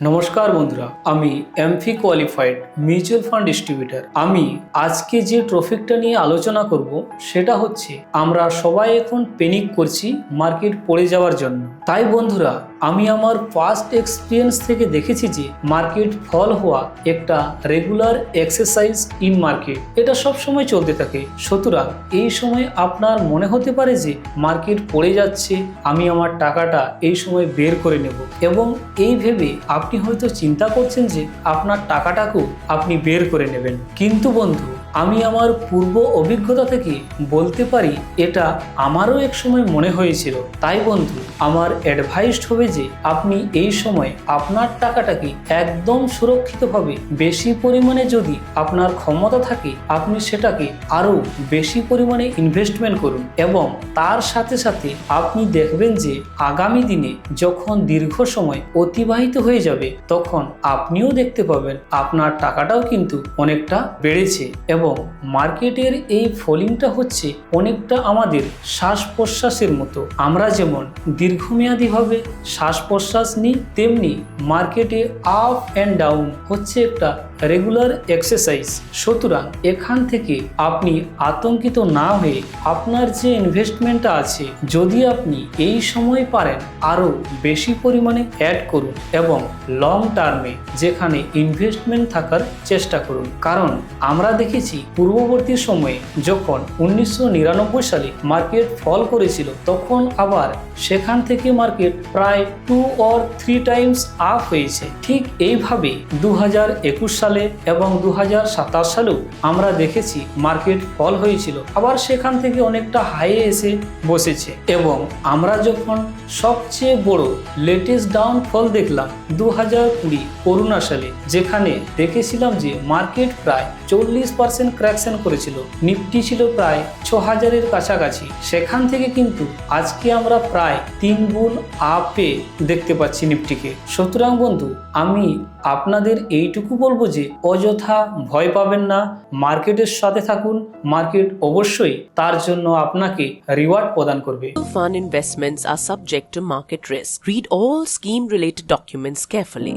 নমস্কার বন্ধুরা, আমি AMFI qualified mutual fund distributor. আমি আজকে যে টপিকটা নিয়ে আলোচনা করব সেটা হচ্ছে আমরা সবাই এখন প্যানিক করছি মার্কেট পড়ে যাওয়ার জন্য। তাই বন্ধুরা, আমি আমার পাস্ট এক্সপিরিয়েন্স থেকে দেখেছি যে মার্কেট ফল হওয়া একটা রেগুলার এক্সারসাইজ ইন মার্কেট, এটা সব সময় চলতে থাকে। সুতরাং এই সময় আপনার মনে হতে পারে যে মার্কেট পড়ে যাচ্ছে, আমি আমার টাকাটা এই সময় বের করে নেব, এবং এই ভেবে আপনি হয়তো চিন্তা করছেন যে আপনার টাকাটাকেও আপনি বের করে নেবেন। কিন্তু বন্ধু, আমি আমার পূর্ব অভিজ্ঞতা থেকে বলতে পারি এটা আমারও এক সময় মনে হয়েছিল। তাই বন্ধু, আমার অ্যাডভাইসড হবে যে আপনি এই সময় আপনার টাকাটাকে একদম সুরক্ষিতভাবে, বেশি পরিমাণে যদি আপনার ক্ষমতা থাকে, আপনি সেটাকে আরও বেশি পরিমাণে ইনভেস্টমেন্ট করুন, এবং তার সাথে সাথে আপনি দেখবেন যে আগামী দিনে যখন দীর্ঘ সময় অতিবাহিত হয়ে যাবে, তখন আপনিও দেখতে পাবেন আপনার টাকাটাও কিন্তু অনেকটা বেড়েছে। এবং মার্কেটের এই ফলিংটা হচ্ছে অনেকটা আমাদের শ্বাস প্রশ্বাসের মতো। আমরা যেমন দীর্ঘমেয়াদীভাবে শ্বাস প্রশ্বাস নিই, তেমনি মার্কেটে আপ অ্যান্ড ডাউন হচ্ছে একটা রেগুলার এক্সারসাইজ। সুতরাং এখান থেকে আপনি আতঙ্কিত না হয়ে আপনার যে ইনভেস্টমেন্টটা আছে, যদি আপনি এই সময় পারেন আরও বেশি পরিমাণে অ্যাড করুন এবং লং টার্মে যেখানে ইনভেস্টমেন্ট থাকার চেষ্টা করুন। কারণ আমরা দেখেছি পূর্ববর্তী সময়ে যখন 1999 সালে মার্কেট ফল করেছিল, তখন আবার সেখান থেকে মার্কেট প্রায় 2 or 3 টাইমস আপ হয়েছে। ঠিক এইভাবে 2021 সালে এবং 2027 সালেও আমরা দেখেছি মার্কেট ফল হয়েছিল, আবার সেখান থেকে অনেকটা হাইয়ে এসে বসেছে। এবং আমরা যখন সবচেয়ে বড় লেটেস্ট ডাউনফল দেখলাম 2020 করোনা সালে, যেখানে দেখেছিলাম যে মার্কেট প্রায় 40% ক্র্যাকশন করেছিল, নিফটি ছিল প্রায় 6000-এর কাছাকাছি। সেখান থেকে কিন্তু আজকে আমরা প্রায় 3 গুণ আপে দেখতে পাচ্ছি নিফটিকে। সুতরাং বন্ধু, আমি আপনাদের এইটুকু বলবো যে অযথা ভয় পাবেন না, মার্কেটের সাথে থাকুন। মার্কেট অবশ্যই তার জন্য আপনাকে রিওয়ার্ড প্রদান করবে। Fund investments are subject to market risk. Read all scheme-related documents carefully.